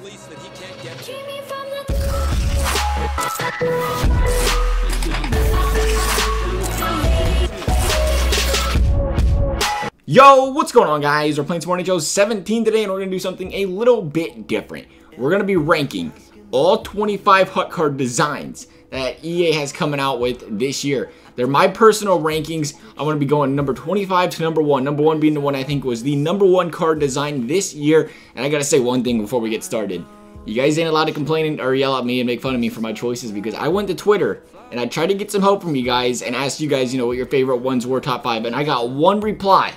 release that he can't get to. Yo, what's going on, guys? We're playing some more NHL 17 today, and we're going to do something a little bit different. We're going to be ranking all 25 hut card designs that EA has coming out with this year. They're my personal rankings. I'm going to be going number 25 to number 1. Number 1 being the one I think was the number 1 card design this year. And I got to say one thing before we get started. You guys ain't allowed to complain or yell at me and make fun of me for my choices, because I went to Twitter and I tried to get some help from you guys and asked you guys, what your favorite ones were, top 5. And I got one reply.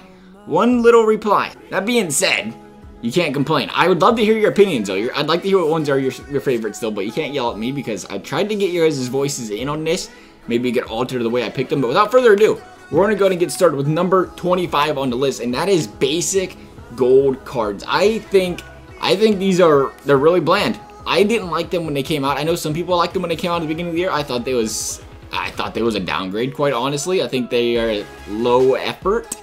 One little reply. That being said, you can't complain. I would love to hear your opinions, though. I'd like to hear what ones are your favorites still, but you can't yell at me because I tried to get your guys' voices in on this. Maybe get altered the way I picked them, but without further ado, we're going to go ahead and get started with number 25 on the list, and that is basic gold cards. I think they're really bland. I didn't like them when they came out. I know some people liked them when they came out at the beginning of the year. I thought they was a downgrade, quite honestly. I think they are low effort.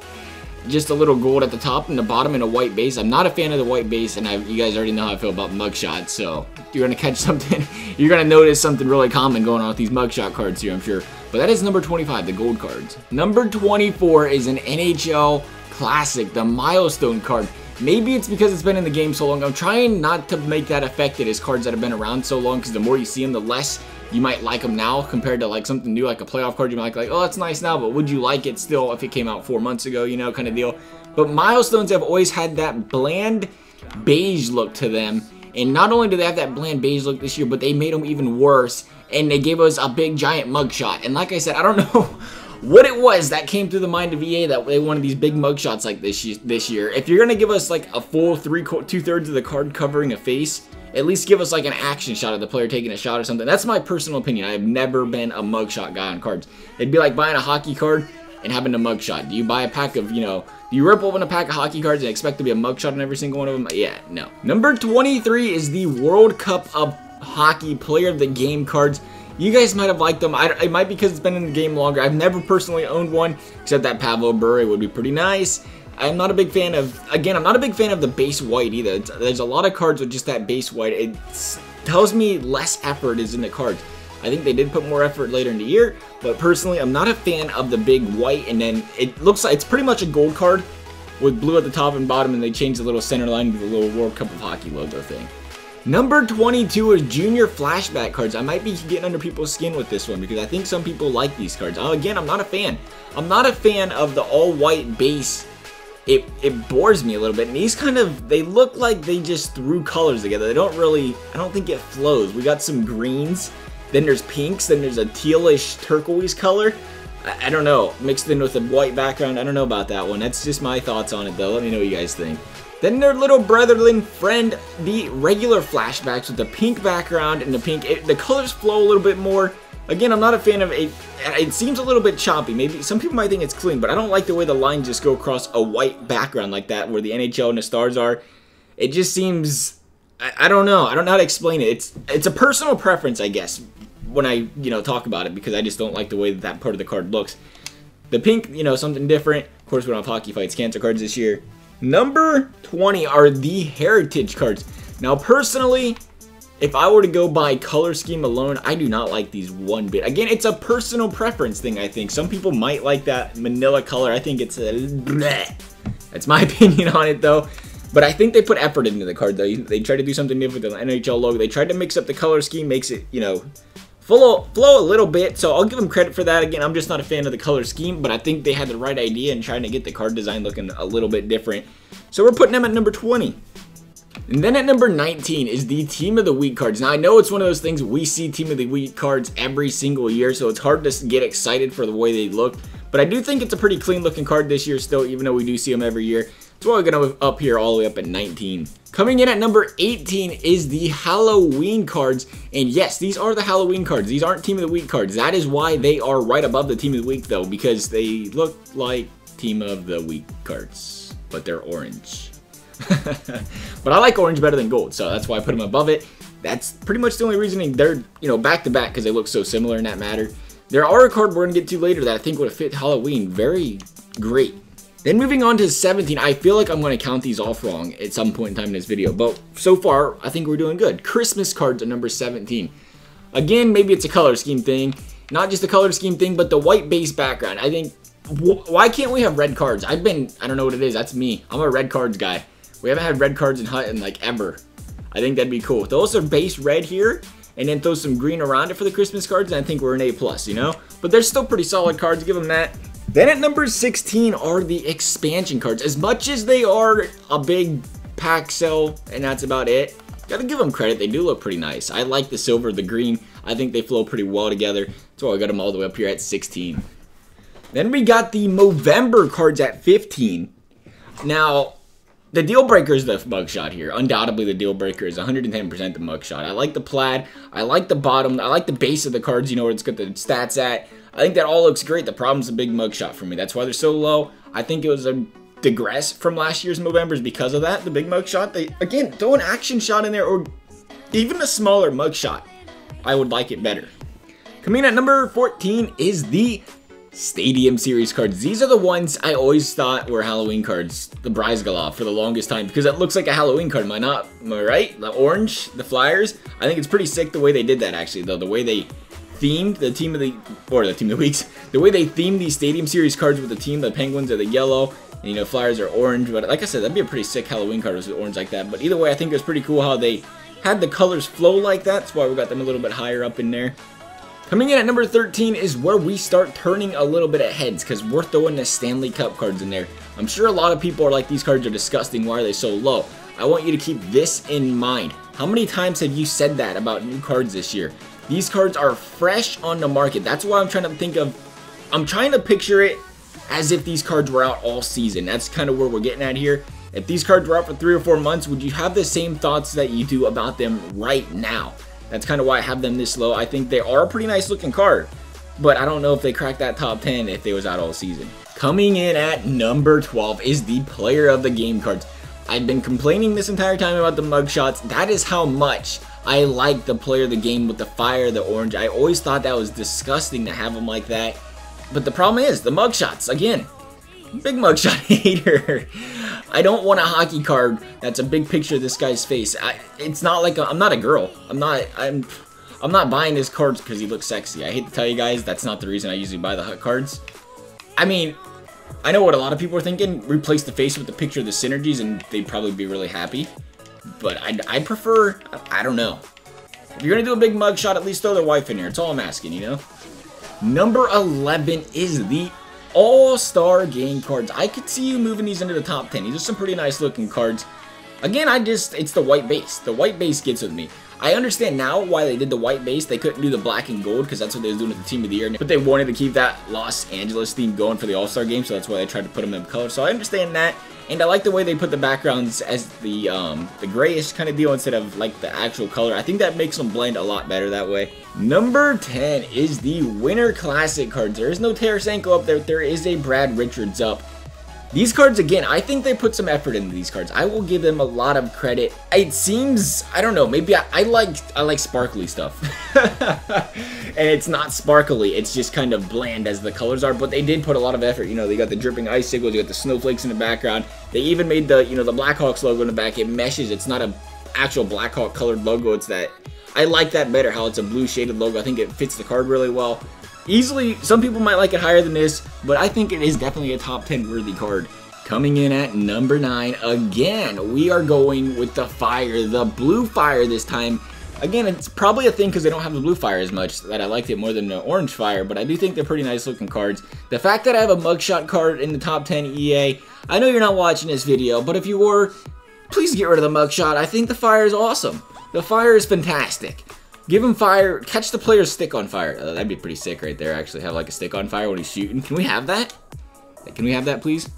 Just a little gold at the top and the bottom and a white base. I'm not a fan of the white base, and you guys already know how I feel about mugshots, so you're going to catch something. You're going to notice something really common going on with these mugshot cards here, I'm sure. But that is number 25, the gold cards. Number 24 is an NHL classic, the milestone card. Maybe it's because it's been in the game so long. I'm trying not to make that affected as cards that have been around so long, because the more you see them, the less you might like them now compared to like something new, like a playoff card. You might like, oh, that's nice now, but would you like it still if it came out 4 months ago, kind of deal. But milestones have always had that bland beige look to them, and not only do they have that bland beige look this year, but they made them even worse, and they gave us a big giant mugshot. And like I said, I don't know what it was that came through the mind of EA that they wanted these big mugshots like this year. If you're gonna give us like a full 2/3 of the card covering a face, at least give us like an action shot of the player taking a shot or something. That's my personal opinion. I have never been a mugshot guy on cards. It'd be like buying a hockey card and having a mugshot. Do you buy a pack of, do you rip open a pack of hockey cards and expect to be a mugshot on every single one of them? Yeah, no. Number 23 is the World Cup of Hockey Player of the Game cards. You guys might have liked them. It might be because it's been in the game longer. I've never personally owned one, except that Pavel Bure would be pretty nice. I'm not a big fan of, I'm not a big fan of the base white either. There's a lot of cards with just that base white. It tells me less effort is in the cards. I think they did put more effort later in the year, but personally, I'm not a fan of the big white, and then it looks like it's pretty much a gold card with blue at the top and bottom, and they changed the little center line to the little World Cup of Hockey logo thing. Number 22 is junior flashback cards. I might be getting under people's skin with this one because I think some people like these cards. Again, I'm not a fan. I'm not a fan of the all-white base. It bores me a little bit, and these they look like they just threw colors together. I don't think it flows. We got some greens, then there's pinks, then there's a tealish turquoise color. I don't know, mixed in with a white background. I don't know about that one. That's just my thoughts on it, though. Let me know what you guys think. Then their little brotherly friend, the regular flashbacks with the pink background and the pink. The colors flow a little bit more. Again, I'm not a fan of it. It seems a little bit choppy. Maybe some people might think it's clean, but I don't like the way the lines just go across a white background like that, where the NHL and the stars are. It just seems, I don't know. I don't know how to explain it. It's a personal preference, I guess, when I talk about it, because I just don't like the way that part of the card looks. The pink, something different. Of course, we don't have Hockey Fights Cancer cards this year. Number 20 are the Heritage cards. Now, personally, if I were to go by color scheme alone, I do not like these one bit. Again, it's a personal preference thing, I think. Some people might like that manila color. I think it's a bleh. That's my opinion on it, though. But I think they put effort into the card, though. They tried to do something different with the NHL logo. They tried to mix up the color scheme, makes it, flow a little bit. So I'll give them credit for that. Again, I'm just not a fan of the color scheme, but I think they had the right idea in trying to get the card design looking a little bit different. So we're putting them at number 20. And then at number 19 is the Team of the Week cards. Now, I know it's one of those things, we see Team of the Week cards every single year, so it's hard to get excited for the way they look. But I do think it's a pretty clean looking card this year still, even though we do see them every year. That's why we're going to move up here all the way up at 19. Coming in at number 18 is the Halloween cards. And yes, these are the Halloween cards. These aren't Team of the Week cards. That is why they are right above the Team of the Week, though, because they look like Team of the Week cards, but they're orange. But I like orange better than gold, so that's why I put them above it. That's pretty much the only reasoning. They're, back to back because they look so similar in that matter. There are a card we're going to get to later that I think would have fit Halloween very great. Then moving on to 17, I feel like I'm going to count these off wrong at some point in time in this video, but so far, I think we're doing good. Christmas cards are number 17. Again, maybe it's a color scheme thing. Not just a color scheme thing, but the white base background. I think, why can't we have red cards? I don't know what it is, that's me. I'm a red cards guy. We haven't had red cards in Hut in like ever. I think that'd be cool. Throw some base red here, and then throw some green around it for the Christmas cards, and I think we're an A+, you know? But they're still pretty solid cards, give them that. Then at number 16 are the expansion cards. As much as they are a big pack sell, and that's about it, gotta give them credit. They do look pretty nice. I like the silver, the green. I think they flow pretty well together. That's why I got them all the way up here at 16. Then we got the Movember cards at 15. Now, the deal breaker is the mugshot here. Undoubtedly, the deal breaker is 110% the mugshot. I like the plaid. I like the bottom. I like the base of the cards, you know, where it's got the stats at. I think that all looks great. The problem's a big mugshot for me. That's why they're so low. I think it was a digress from last year's Movembers because of that, the big mugshot. They, again, throw an action shot in there or even a smaller mugshot. I would like it better. Coming in at number 14 is the Stadium Series cards. These are the ones I always thought were Halloween cards, the Brizgalov, for the longest time, because it looks like a Halloween card. Am I right? The orange, the Flyers. I think it's pretty sick the way they did that, actually, though. The way they themed the team of the weeks, the way they themed these Stadium Series cards with the team, the Penguins are the yellow, and you know, Flyers are orange. But like I said, that'd be a pretty sick Halloween card with orange like that. But either way, I think it was pretty cool how they had the colors flow like that. That's why we got them a little bit higher up in there. Coming in at number 13 is where we start turning a little bit of heads, because we're throwing the Stanley Cup cards in there. I'm sure a lot of people are like, these cards are disgusting, why are they so low? I want you to keep this in mind. How many times have you said that about new cards this year? These cards are fresh on the market. That's why I'm trying to think of, I'm trying to picture it as if these cards were out all season. That's kind of where we're getting at here. If these cards were out for 3 or 4 months, would you have the same thoughts that you do about them right now? That's kind of why I have them this low. I think they are a pretty nice looking card, but I don't know if they crack that top 10 if they was out all season. Coming in at number 12 is the Player of the Game cards. I've been complaining this entire time about the mugshots. That is how much I like the Player of the Game with the fire, the orange. I always thought that was disgusting to have them like that. But the problem is the mugshots. Again, big mugshot hater. I don't want a hockey card that's a big picture of this guy's face. It's not like I'm not a girl. I'm not buying his cards because he looks sexy. I hate to tell you guys, that's not the reason I usually buy the Hut cards. I mean, I know what a lot of people are thinking. Replace the face with the picture of the synergies and they'd probably be really happy. But I prefer, I don't know. If you're going to do a big mugshot, at least throw their wife in here. That's all I'm asking, you know? Number 11 is the All-Star Game cards. I could see you moving these into the top 10. These are some pretty nice looking cards. Again, it's the white base. The white base gets with me. I understand now why they did the white base. They couldn't do the black and gold because that's what they was doing at the Team of the Year. But they wanted to keep that Los Angeles theme going for the All-Star Game, so that's why they tried to put them in color. So I understand that. And I like the way they put the backgrounds as the grayish kind of deal instead of like the actual color. I think that makes them blend a lot better that way. Number 10 is the Winter Classic cards. There is no Tarasenko up there. There is a Brad Richards up. These cards, again, I think they put some effort into these cards. I will give them a lot of credit. It seems, I don't know, maybe I like sparkly stuff. And it's not sparkly, it's just kind of bland as the colors are, but they did put a lot of effort. You know, they got the dripping icicles, you got the snowflakes in the background. They even made the, you know, the Blackhawks logo in the back. It meshes. It's not a actual Blackhawk colored logo. It's that, I like that better, how it's a blue shaded logo. I think it fits the card really well. Easily, some people might like it higher than this, but I think it is definitely a top 10 worthy card. Coming in at number 9, again, we are going with the fire, the blue fire this time. Again, it's probably a thing because they don't have the blue fire as much that I liked it more than the orange fire, but I do think they're pretty nice looking cards. The fact that I have a mugshot card in the top 10 EA, I know you're not watching this video, but if you were, please get rid of the mugshot. I think the fire is awesome. The fire is fantastic. Give him fire, catch the player's stick on fire. That'd be pretty sick right there, actually, have like a stick on fire when he's shooting. Can we have that? Can we have that, please?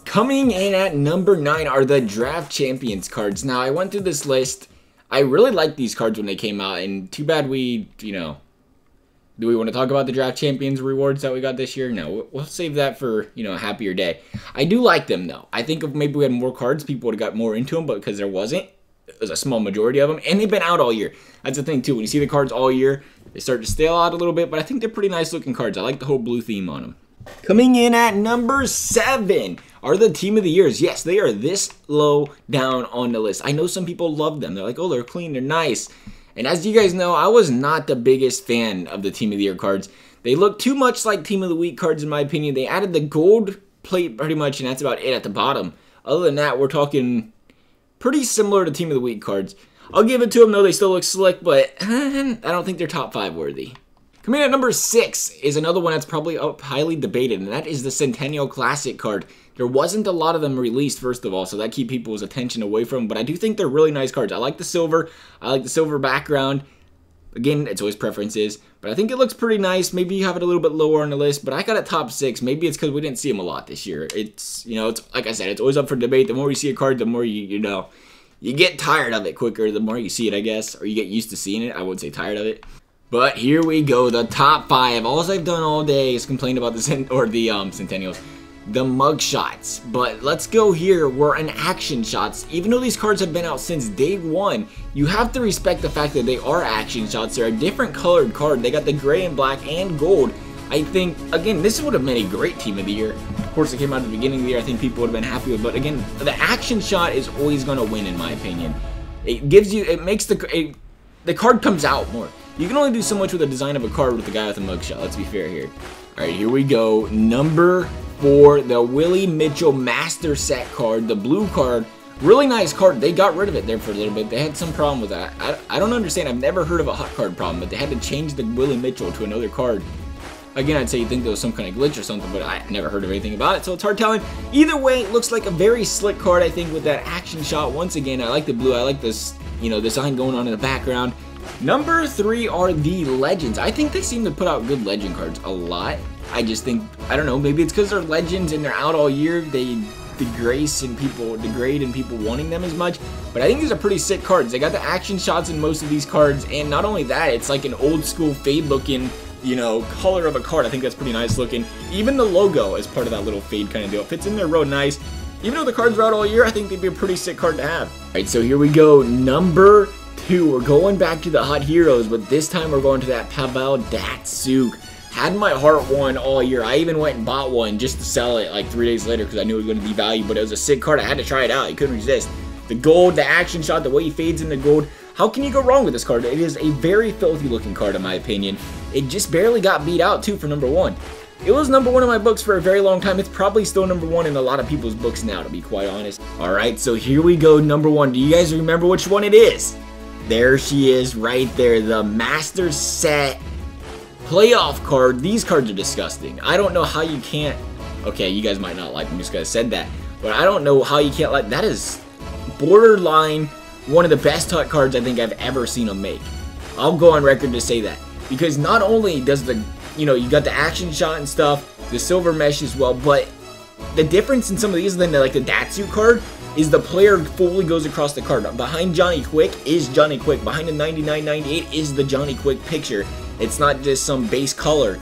Coming in at number 9 are the Draft Champions cards. Now, I went through this list. I really liked these cards when they came out, and too bad we, you know, do we want to talk about the Draft Champions rewards that we got this year? No, we'll save that for, you know, a happier day. I do like them, though. I think if maybe we had more cards, people would have got more into them, but because there wasn't, there's a small majority of them, and they've been out all year. That's the thing, too. When you see the cards all year, they start to stale out a little bit, but I think they're pretty nice looking cards. I like the whole blue theme on them. Coming in at number 7 are the team of the years. Yes, they are this low down on the list. I know some people love them. They're like, oh, they're clean, they're nice. And as you guys know, I was not the biggest fan of the team of the year cards. They look too much like team of the week cards in my opinion. They added the gold plate pretty much, and that's about it at the bottom. Other than that, we're talking pretty similar to team of the week cards. I'll give it to them, though they still look slick, but I don't think they're top 5 worthy. Coming in at number 6 is another one that's probably highly debated, and that is the Centennial Classic card. There wasn't a lot of them released, first of all, so that keep people's attention away from them, but I do think they're really nice cards. I like the silver. I like the silver background. Again, it's always preferences, but I think it looks pretty nice. Maybe you have it a little bit lower on the list, but I got it top 6. Maybe it's because we didn't see them a lot this year. It's, you know, it's like I said, it's always up for debate. The more you see a card, the more you get tired of it quicker. The more you see it, I guess, or you get used to seeing it. I wouldn't say tired of it. But here we go, the top 5. All I've done all day is complain about the Centennials, the mug shots. But let's go here. We're in action shots. Even though these cards have been out since day 1, you have to respect the fact that they are action shots. They're a different colored card. They got the gray and black and gold. I think, again, this would have been a great team of the year. Of course, it came out at the beginning of the year. I think people would have been happy with it. But again, the action shot is always going to win, in my opinion. It gives you, it makes the card comes out more. You can only do so much with the design of a card with the guy with a mugshot. Let's be fair here. All right, here we go. Number 4, the Willie Mitchell Master Set card, the blue card. Really nice card. They got rid of it there for a little bit. They had some problem with that. I don't understand. I've never heard of a hot card problem, but they had to change the Willie Mitchell to another card. Again, I'd say you think there was some kind of glitch or something, but I never heard of anything about it, so it's hard telling. Either way, it looks like a very slick card, I think, with that action shot. Once again, I like the blue. I like this, you know, design going on in the background. Number 3 are the Legends. I think they seem to put out good Legend cards a lot. I just think, I don't know, maybe it's because they're Legends and they're out all year. They degrade in people wanting them as much. But I think these are pretty sick cards. They got the action shots in most of these cards, and not only that, it's like an old school fade looking, you know, color of a card. I think that's pretty nice looking. Even the logo is part of that little fade kind of deal. It fits in there real nice. Even though the cards are out all year, I think they'd be a pretty sick card to have. All right, so here we go. Number 2. We're going back to the Hot Heroes, but this time we're going to that Pavel Datsyuk. Had my heart one all year. I even went and bought one just to sell it like 3 days later because I knew it was going to be value, but it was a sick card. I had to try it out. I couldn't resist. The gold, the action shot, the way he fades in the gold. How can you go wrong with this card? It is a very filthy looking card in my opinion. It just barely got beat out too for number 1. It was number 1 in my books for a very long time. It's probably still number 1 in a lot of people's books now, to be quite honest. Alright, so here we go, number 1. Do you guys remember which one it is? There she is right there, the Master Set playoff card. These cards are disgusting. I don't know how you can't... Okay, you guys might not like them just because I said that. But I don't know how you can't like... That is borderline one of the best hot cards I think I've ever seen them make. I'll go on record to say that. Because not only does the... You know, you got the action shot and stuff, the silver mesh as well, but the difference in some of these than like the Datsyuk card is the player fully goes across the card. Behind Johnny Quick is Johnny Quick. Behind the 99-98 is the Johnny Quick picture. It's not just some base color.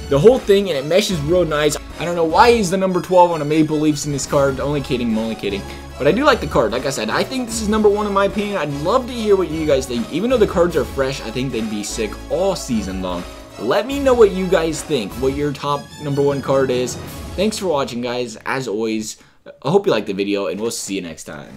The whole thing, and it meshes real nice. I don't know why he's the number 12 on a Maple Leafs in this card. Only kidding, I'm only kidding. But I do like the card. Like I said, I think this is number 1 in my opinion. I'd love to hear what you guys think. Even though the cards are fresh, I think they'd be sick all season long. Let me know what you guys think, what your top number 1 card is. Thanks for watching, guys. As always, I hope you liked the video, and we'll see you next time.